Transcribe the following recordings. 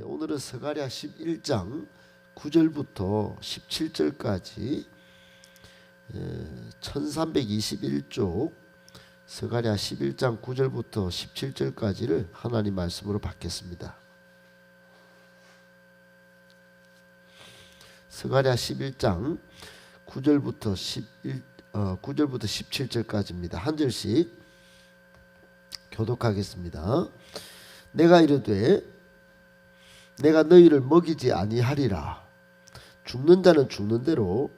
오늘은 스가랴 11장 9절부터 17절까지 1321쪽 스가랴 11장 9절부터 17절까지를 하나님 말씀으로 받겠습니다. 스가랴 11장 9절부터 17절까지입니다. 한 절씩 교독하겠습니다. 내가 이르되 내가 너희를 먹이지 아니하리라. 죽는 자는 죽는 대로,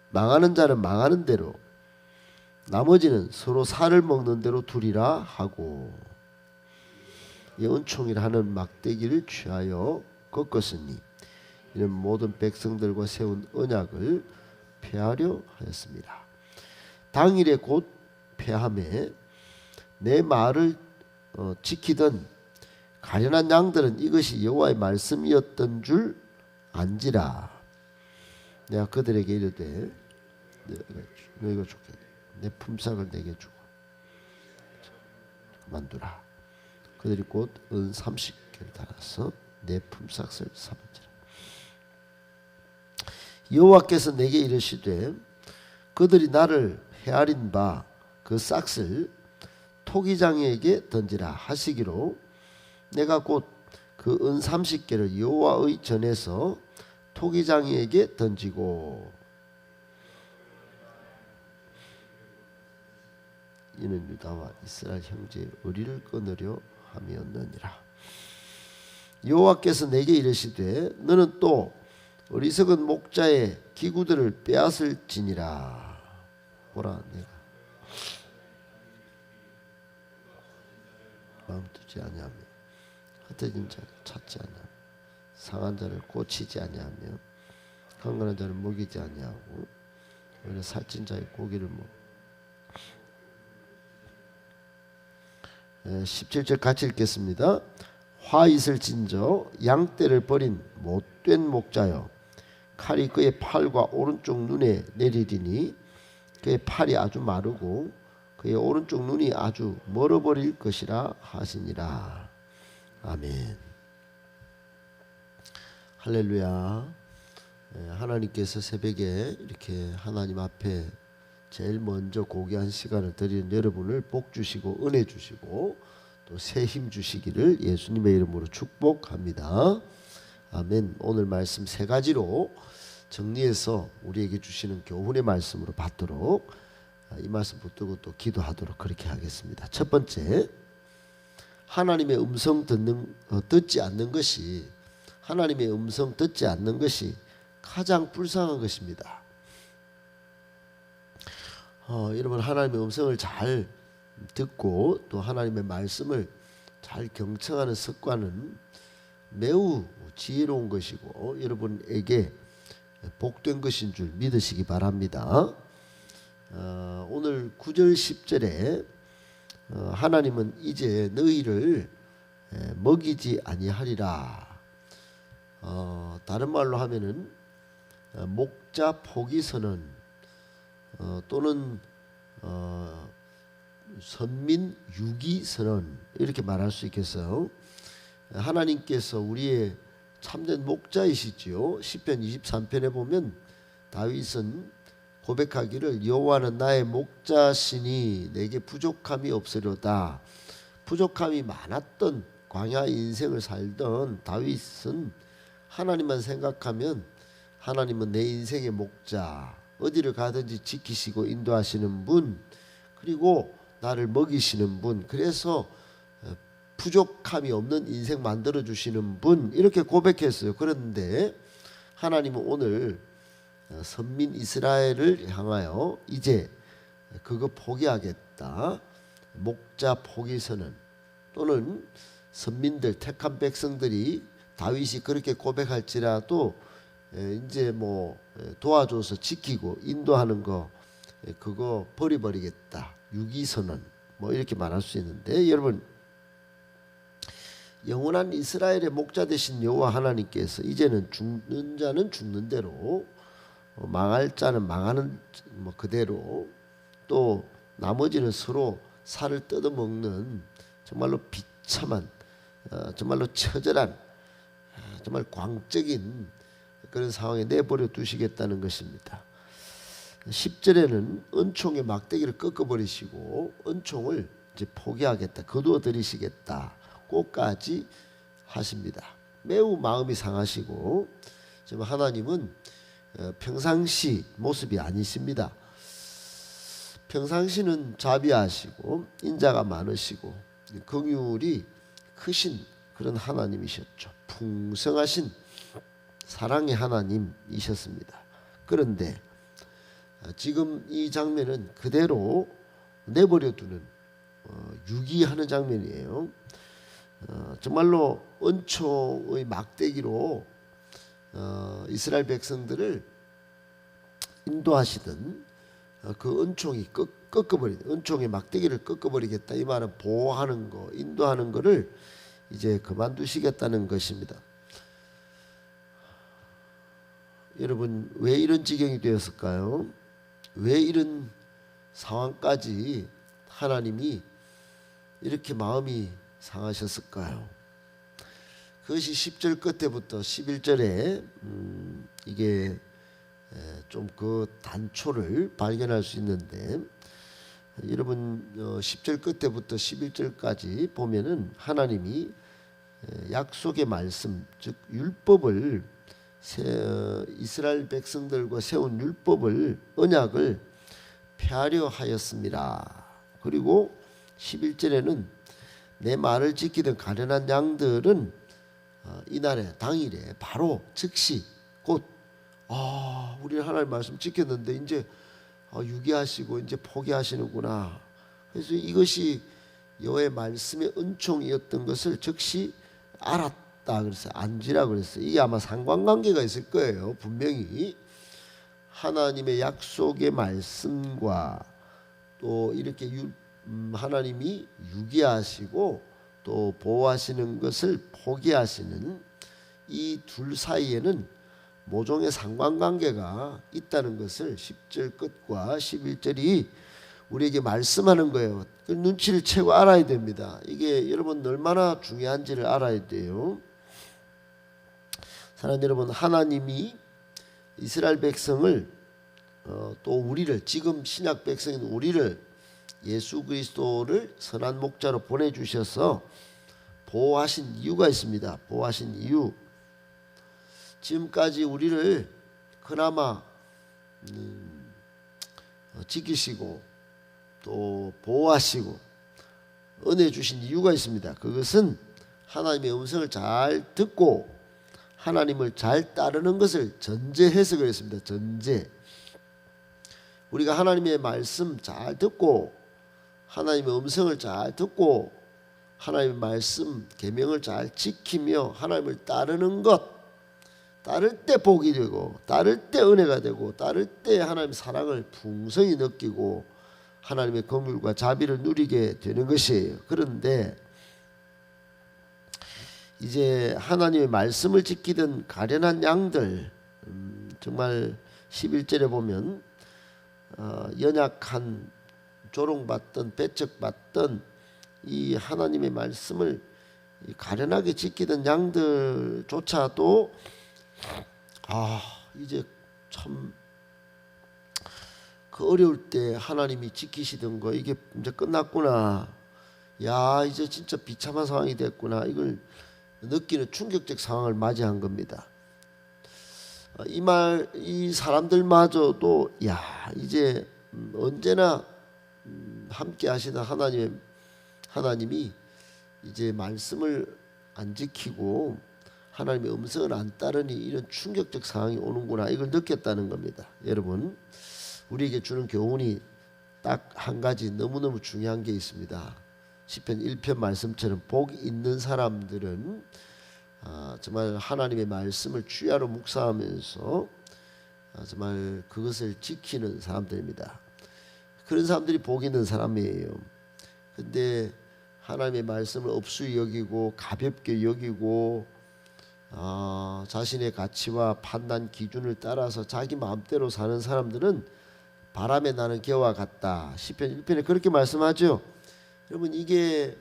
망하는 자는 망하는 대로, 나머지는 서로 살을 먹는 대로 두리라 하고, 이 은총이라 하는 막대기를 취하여 꺾었으니 이는 모든 백성들과 세운 언약을 폐하려 하였습니다. 당일에 곧 폐함에 내 말을 지키던 가련한 양들은 이것이 여호와의 말씀이었던 줄 안지라. 내가 그들에게 이르되 너희가 좋게 내 품삯을 내게 주고 그만두라. 그들이 곧 은 30개를 달아서 내 품삯을 삼은지라. 여호와께서 내게 이르시되 그들이 나를 헤아린 바 그 싹을 토기장이에게 던지라 하시기로 내가 곧 그 은 30개를 여호와의 전에서 토기장이에게 던지고 이는 유다와 이스라엘 형제의 의리를 끊으려 함이었느니라. 여호와께서 내게 이르시되 너는 또 어리석은 목자의 기구들을 빼앗을지니라. 보라, 내가 마음 두지 아니하며 흩어진 자를 찾지 아니하며 상한 자를 고치지 아니하며 강건한 자를 먹이지 아니하고 오히려 살찐 자의 고기를 먹. 17절 같이 읽겠습니다. 화 있을 진저 양떼를 버린 못된 목자여, 칼이 그의 팔과 오른쪽 눈에 내리리니 그의 팔이 아주 마르고 그의 오른쪽 눈이 아주 멀어버릴 것이라 하시니라. 아멘. 할렐루야. 하나님께서 새벽에 이렇게 하나님 앞에 제일 먼저 고귀한 시간을 드리는 여러분을 복 주시고 은혜 주시고 또 새 힘 주시기를 예수님의 이름으로 축복합니다. 아멘. 오늘 말씀 세 가지로 정리해서 우리에게 주시는 교훈의 말씀으로 받도록 이 말씀 붙들고 또 기도하도록 그렇게 하겠습니다. 첫 번째, 하나님의 음성 듣지 않는 것이, 하나님의 음성 듣지 않는 것이 가장 불쌍한 것입니다. 여러분, 하나님의 음성을 잘 듣고 또 하나님의 말씀을 잘 경청하는 습관은 매우 지혜로운 것이고 여러분에게 복된 것인 줄 믿으시기 바랍니다. 오늘 9절 10절에 하나님은 이제 너희를 먹이지 아니하리라. 다른 말로 하면은 목자 포기 선언 또는 선민 유기 선언 이렇게 말할 수 있겠어요. 하나님께서 우리의 참된 목자이시지요. 시편 23편에 보면 다윗은 고백하기를 여호와는 나의 목자시니 내게 부족함이 없으려다. 부족함이 많았던 광야 인생을 살던 다윗은 하나님만 생각하면 하나님은 내 인생의 목자, 어디를 가든지 지키시고 인도하시는 분, 그리고 나를 먹이시는 분, 그래서 부족함이 없는 인생 만들어주시는 분, 이렇게 고백했어요. 그런데 하나님은 오늘 선민 이스라엘을 향하여 이제 그거 포기하겠다. 목자 포기 선언 또는 선민들 택한 백성들이 다윗이 그렇게 고백할지라도 이제 뭐 도와줘서 지키고 인도하는 거 그거 버려버리겠다. 유기 선언 뭐 이렇게 말할 수 있는데 여러분, 영원한 이스라엘의 목자 되신 여호와 하나님께서 이제는 죽는 자는 죽는 대로 망할 자는 망하는 뭐 그대로 또 나머지는 서로 살을 뜯어먹는 정말로 비참한 정말로 처절한 정말 광적인 그런 상황에 내버려 두시겠다는 것입니다. 10절에는 은총의 막대기를 꺾어버리시고 은총을 이제 포기하겠다, 거두어 들이시겠다 고까지 하십니다. 매우 마음이 상하시고 지금 하나님은 평상시 모습이 아니십니다. 평상시는 자비하시고 인자가 많으시고 긍휼이 크신 그런 하나님이셨죠. 풍성하신 사랑의 하나님이셨습니다. 그런데 지금 이 장면은 그대로 내버려두는 유기하는 장면이에요. 정말로 은총의 막대기로 이스라엘 백성들을 인도하시던 그 은총이 꺾어버리는, 은총의 막대기를 꺾어버리겠다, 이 말은 보호하는 거, 인도하는 거를 이제 그만두시겠다는 것입니다. 여러분, 왜 이런 지경이 되었을까요? 왜 이런 상황까지 하나님이 이렇게 마음이 상하셨을까요? 그것이 10절 끝에부터 11절에 이게 좀 그 단초를 발견할 수 있는데, 여러분 10절 끝에부터 11절까지 보면은 하나님이 약속의 말씀, 즉 율법을, 이스라엘 백성들과 세운 율법을, 언약을 폐하려 하였습니다. 그리고 11절에는 내 말을 지키던 가련한 양들은 이날에 당일에 바로 즉시 곧 우리 하나님 말씀 지켰는데 이제 유기하시고 이제 포기하시는구나. 그래서 이것이 여호와의 말씀의 은총이었던 것을 즉시 알았다 그랬어요. 안지라 그랬어요. 이게 아마 상관관계가 있을 거예요. 분명히 하나님의 약속의 말씀과 또 이렇게 하나님이 유기하시고 또 보호하시는 것을 포기하시는 이 둘 사이에는 모종의 상관관계가 있다는 것을 10절 끝과 11절이 우리에게 말씀하는 거예요. 그 눈치를 채고 알아야 됩니다. 이게 여러분 얼마나 중요한지를 알아야 돼요. 사랑하는 여러분, 하나님이 이스라엘 백성을 또 우리를, 지금 신약 백성인 우리를, 예수 그리스도를 선한 목자로 보내주셔서 보호하신 이유가 있습니다. 보호하신 이유, 지금까지 우리를 그나마 지키시고 또 보호하시고 은혜 주신 이유가 있습니다. 그것은 하나님의 음성을 잘 듣고 하나님을 잘 따르는 것을 전제해서 그랬습니다. 전제. 우리가 하나님의 말씀 잘 듣고 하나님의 음성을 잘 듣고 하나님의 말씀 계명을 잘 지키며 하나님을 따르는 것, 따를 때 복이 되고 따를 때 은혜가 되고 따를 때 하나님의 사랑을 풍성히 느끼고 하나님의 긍휼과 자비를 누리게 되는 것이에요. 그런데 이제 하나님의 말씀을 지키던 가련한 양들, 정말 11절에 보면 연약한, 조롱받던, 배척받던 이 하나님의 말씀을 가련하게 지키던 양들조차도 이제 참 그 어려울 때 하나님이 지키시던 거 이게 이제 끝났구나, 야 이제 진짜 비참한 상황이 됐구나, 이걸 느끼는 충격적 상황을 맞이한 겁니다. 이 사람들마저도 야 이제 언제나 함께 하시는 하나님이 이제 말씀을 안 지키고 하나님의 음성을 안 따르니 이런 충격적 상황이 오는구나, 이걸 느꼈다는 겁니다. 여러분, 우리에게 주는 교훈이 딱 한 가지 너무너무 중요한 게 있습니다. 시편 1편 말씀처럼 복 있는 사람들은 정말 하나님의 말씀을 주야로 묵상하면서 정말 그것을 지키는 사람들입니다. 그런 사람들이 복 있는 사람이에요. 근데 하나님의 말씀을 업수히 여기고 가볍게 여기고 자신의 가치와 판단 기준을 따라서 자기 마음대로 사는 사람들은 바람에 나는 겨와 같다. 시편 1편에 그렇게 말씀하죠. 여러분, 이게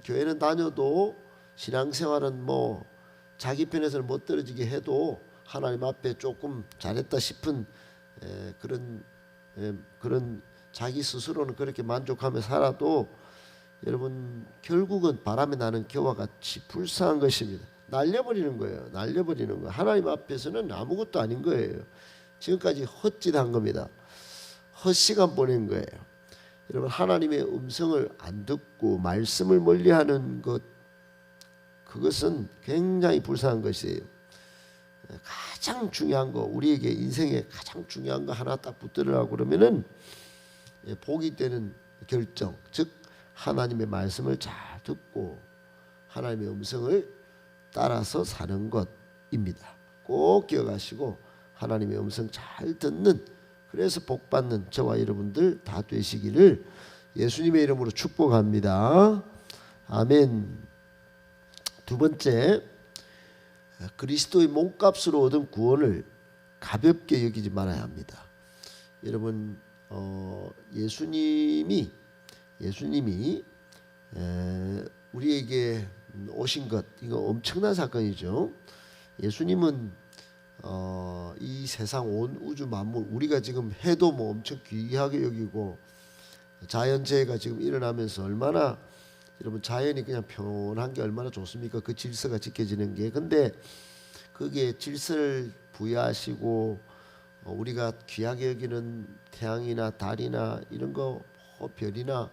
교회는 다녀도 신앙생활은 뭐 자기 편에서는 못 떨어지게 해도 하나님 앞에 조금 잘했다 싶은 그런 자기 스스로는 그렇게 만족하며 살아도 여러분 결국은 바람에 나는 겨와 같이 불쌍한 것입니다. 날려버리는 거예요. 날려버리는 거. 하나님 앞에서는 아무것도 아닌 거예요. 지금까지 헛짓한 겁니다. 헛시간 보낸 거예요. 여러분 하나님의 음성을 안 듣고 말씀을 멀리하는 것, 그것은 굉장히 불쌍한 것이에요. 가장 중요한 거, 우리에게 인생에 가장 중요한 거 하나 딱 붙들으라고 그러면은 복이 되는 결정, 즉 하나님의 말씀을 잘 듣고 하나님의 음성을 따라서 사는 것입니다. 꼭 기억하시고 하나님의 음성 잘 듣는, 그래서 복 받는 저와 여러분들 다 되시기를 예수님의 이름으로 축복합니다. 아멘. 두 번째, 그리스도의 몸값으로 얻은 구원을 가볍게 여기지 말아야 합니다. 여러분 예수님이 우리에게 오신 것, 이거 엄청난 사건이죠. 예수님은 이 세상 온 우주 만물, 우리가 지금 해도 뭐 엄청 귀하게 여기고 자연재해가 지금 일어나면서 얼마나 여러분 자연이 그냥 평온한 게 얼마나 좋습니까? 그 질서가 지켜지는 게. 근데 그게 질서를 부여하시고 우리가 귀하게 여기는 태양이나 달이나 이런 거, 별이나,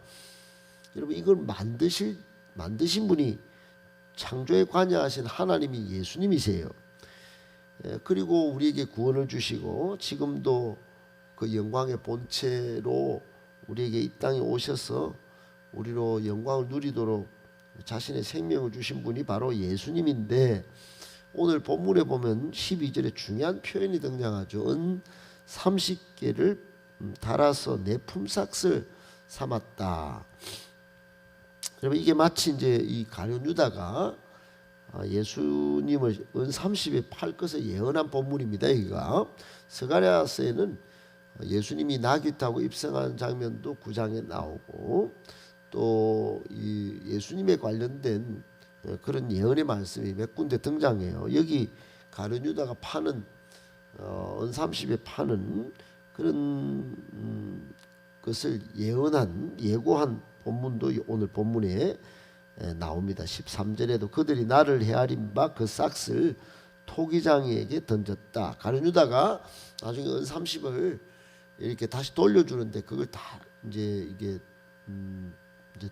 여러분 이걸 만드신 분이 창조에 관여하신 하나님이 예수님이세요. 그리고 우리에게 구원을 주시고 지금도 그 영광의 본체로 우리에게 이 땅에 오셔서 우리로 영광을 누리도록 자신의 생명을 주신 분이 바로 예수님인데, 오늘 본문에 보면 12절에 중요한 표현이 등장하죠. 은 30개를 달아서 내 품삯을 삼았다. 여러분 이게 마치 이제 이 가룟 유다가 예수님을 은 30에 팔 것을 예언한 본문입니다. 여기가 스가랴서에는 예수님이 나귀 타고 입성하는 장면도 9장에 나오고, 또 이 예수님에 관련된 그런 예언의 말씀이 몇 군데 등장해요. 여기 가룟 유다가 파는 은 30에 파는 그런 것을 예고한 본문도 오늘 본문에 나옵니다. 13절에도 그들이 나를 헤아린 바 그 싹을 토기장이에게 던졌다. 가룟 유다가 나중에 은 30을 이렇게 다시 돌려주는데 그걸 다 이제 이게 이제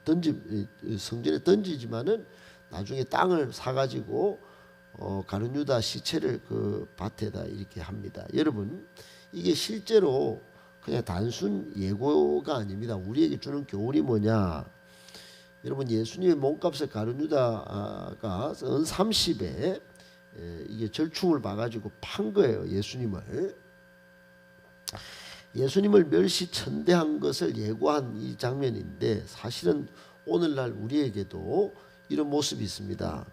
성전에 던지지만은 나중에 땅을 사가지고 가룟 유다 시체를 그 밭에다 이렇게 합니다. 여러분 이게 실제로 그냥 단순 예고가 아닙니다. 우리에게 주는 교훈이 뭐냐? 여러분 예수님의 몸값을 가룟 유다가 은 30에 이게 절충을 봐가지고 판 거예요. 예수님을 멸시천대한 것을 예고한 이 장면인데, 사실은 오늘날 우리에게도 이런 모습이 있습니다.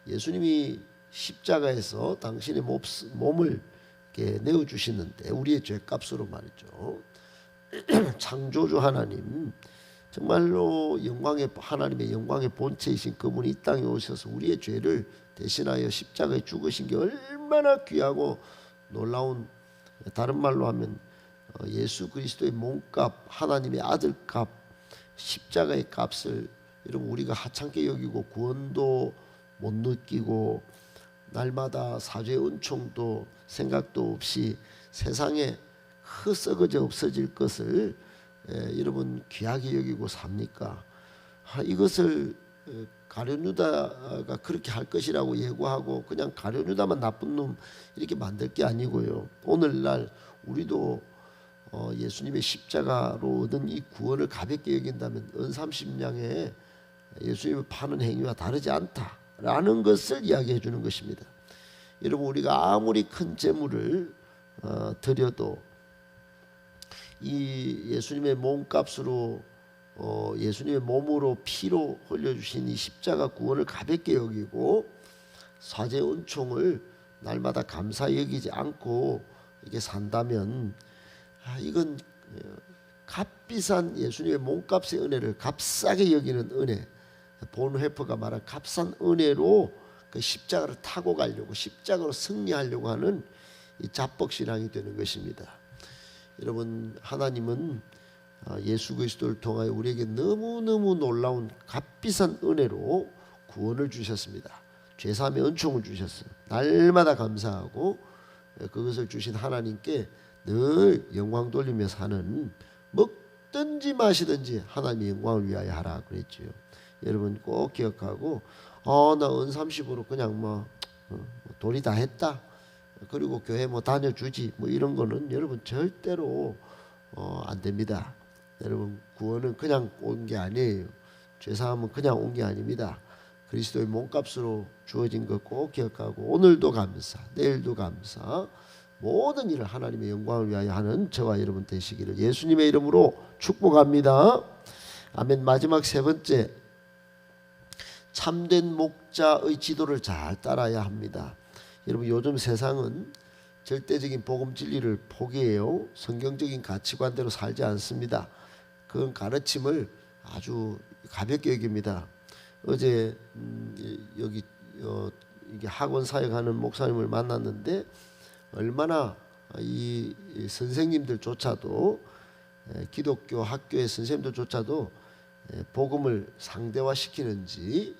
예수님이 십자가에서 당신의 몸을 이렇게 내어주시는데, 우리의 죄값으로 말이죠. 창조주 하나님, 정말로 하나님의 영광의 본체이신 그분이 이 땅에 오셔서 우리의 죄를 대신하여 십자가에 죽으신 게 얼마나 귀하고 놀라운, 다른 말로 하면 예수 그리스도의 몸값, 하나님의 아들값, 십자가의 값을 여러분 우리가 하찮게 여기고 구원도 못 느끼고 날마다 사죄의 은총도 생각도 없이 세상에 썩어져 없어질 것을 여러분 귀하게 여기고 삽니까? 이것을 가룟 유다가 그렇게 할 것이라고 예고하고 그냥 가룟 유다만 나쁜 놈 이렇게 만들 게 아니고요. 오늘날 우리도 예수님의 십자가로 얻은 이 구원을 가볍게 여긴다면 은 30냥에 예수님을 파는 행위와 다르지 않다라는 것을 이야기해 주는 것입니다. 여러분 우리가 아무리 큰 재물을 드려도 이 예수님의 몸값으로 예수님의 몸으로 피로 흘려주신 이 십자가 구원을 가볍게 여기고 사죄 은총을 날마다 감사히 여기지 않고 이게 산다면 이건 값비싼 예수님의 몸값의 은혜를 값싸게 여기는 은혜, 본 회퍼가 말한 값싼 은혜로 그 십자가를 타고 가려고, 십자가로 승리하려고 하는 이 자뻑신앙이 되는 것입니다. 여러분, 하나님은 예수 그리스도를 통하여 우리에게 너무너무 놀라운 값비싼 은혜로 구원을 주셨습니다. 죄사함의 은총을 주셨어요. 날마다 감사하고 그것을 주신 하나님께 늘 영광 돌리며 사는, 먹든지 마시든지 하나님의 영광을 위하여 하라 그랬죠. 여러분 꼭 기억하고, 나 은30으로 그냥 돈이 다 했다, 그리고 교회 다녀주지 이런 거는 여러분 절대로 안 됩니다. 여러분, 구원은 그냥 온 게 아니에요. 죄사함은 그냥 온 게 아닙니다. 그리스도의 몸값으로 주어진 것 꼭 기억하고, 오늘도 감사, 내일도 감사, 모든 일을 하나님의 영광을 위하여 하는 저와 여러분 되시기를 예수님의 이름으로 축복합니다. 아멘. 마지막 세 번째, 참된 목자의 지도를 잘 따라야 합니다. 여러분, 요즘 세상은 절대적인 복음 진리를 포기해요. 성경적인 가치관대로 살지 않습니다. 그 가르침을 아주 가볍게 여깁니다. 어제 여기 이게 학원 사역하는 목사님을 만났는데, 얼마나 이 선생님들조차도, 기독교 학교의 선생님들조차도 복음을 상대화시키는지,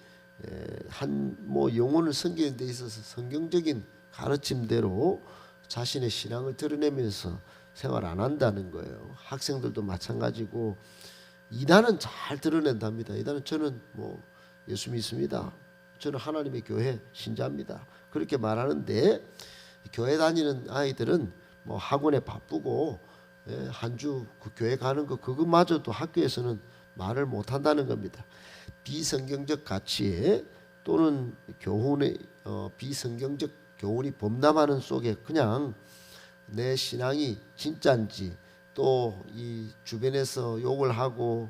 한 영혼을 섬기는 데 있어서 성경적인 가르침대로 자신의 신앙을 드러내면서 생활 안 한다는 거예요. 학생들도 마찬가지고, 이단은 잘 드러낸답니다. 이단은 저는 예수 믿습니다, 저는 하나님의 교회 신자입니다, 그렇게 말하는데, 교회 다니는 아이들은 학원에 바쁘고 한 주 그 교회 가는 거, 그것마저도 학교에서는 말을 못 한다는 겁니다. 비성경적 가치에 또는 교훈의 비성경적 교훈이 범람하는 속에 그냥 내 신앙이 진짜인지, 또 이 주변에서 욕을 하고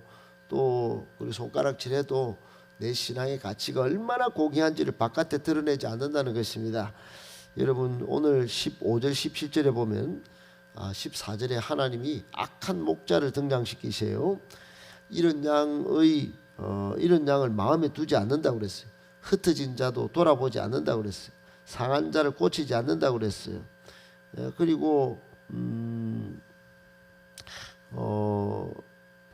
또 그리고 손가락질해도 내 신앙의 가치가 얼마나 고귀한지를 바깥에 드러내지 않는다는 것입니다. 여러분, 오늘 15절 17절에 보면 14절에 하나님이 악한 목자를 등장시키세요. 이런 양을 마음에 두지 않는다고 그랬어요. 흩어진 자도 돌아보지 않는다고 그랬어요. 상한 자를 고치지 않는다고 그랬어요. 그리고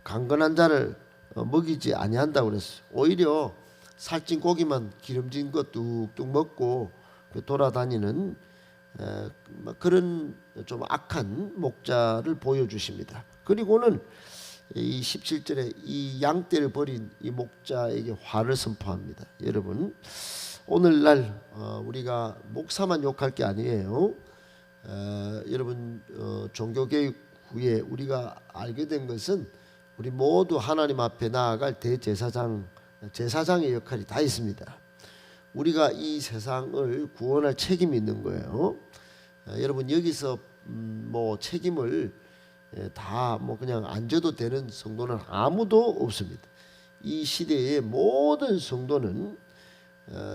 강건한 자를 먹이지 아니한다고 그랬어요. 오히려 살찐 고기만 기름진 것 뚝뚝 먹고 돌아다니는 그런 좀 악한 목자를 보여주십니다. 그리고는 이 17절에 이 양떼를 버린 이 목자에게 화를 선포합니다. 여러분, 오늘날 우리가 목사만 욕할 게 아니에요. 여러분, 종교개혁 후에 우리가 알게 된 것은 우리 모두 하나님 앞에 나아갈 제사장의 역할이 다 있습니다. 우리가 이 세상을 구원할 책임이 있는 거예요. 여러분, 여기서 책임을 다 그냥 안 져도 되는 성도는 아무도 없습니다. 이 시대의 모든 성도는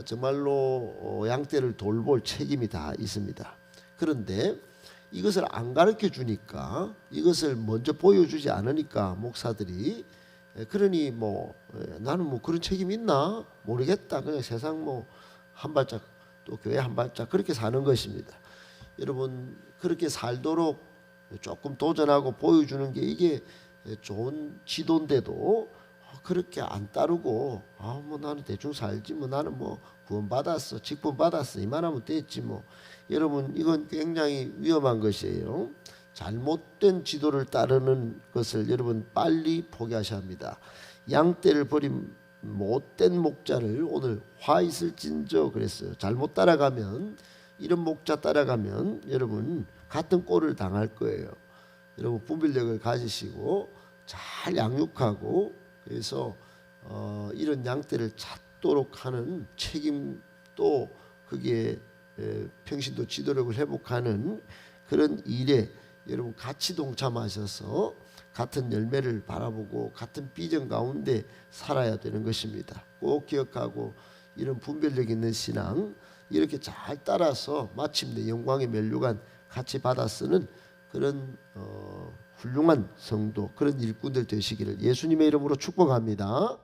정말로 양떼를 돌볼 책임이 다 있습니다. 그런데 이것을 안 가르쳐 주니까, 이것을 먼저 보여주지 않으니까 목사들이, 그러니 나는 그런 책임이 있나 모르겠다, 그냥 세상 한 발짝 또 교회 한 발짝 그렇게 사는 것입니다. 여러분, 그렇게 살도록 조금 도전하고 보여주는 게 이게 좋은 지도인데도 그렇게 안 따르고, 나는 대충 살지, 나는 구원 받았어, 직분 받았어, 이만하면 됐지 여러분, 이건 굉장히 위험한 것이에요. 잘못된 지도를 따르는 것을 여러분 빨리 포기하셔야 합니다. 양떼를 버린 못된 목자를 오늘 화 있을진저 그랬어요. 잘못 따라가면, 이런 목자 따라가면 여러분 같은 꼴을 당할 거예요. 여러분, 분별력을 가지시고 잘 양육하고, 그래서 이런 양떼를 찾도록 하는 책임도, 그게 평신도 지도력을 회복하는 그런 일에 여러분 같이 동참하셔서 같은 열매를 바라보고 같은 비전 가운데 살아야 되는 것입니다. 꼭 기억하고, 이런 분별력 있는 신앙 이렇게 잘 따라서 마침내 영광의 면류관 같이 받아 쓰는 그런 훌륭한 성도, 그런 일꾼들 되시기를 예수님의 이름으로 축복합니다.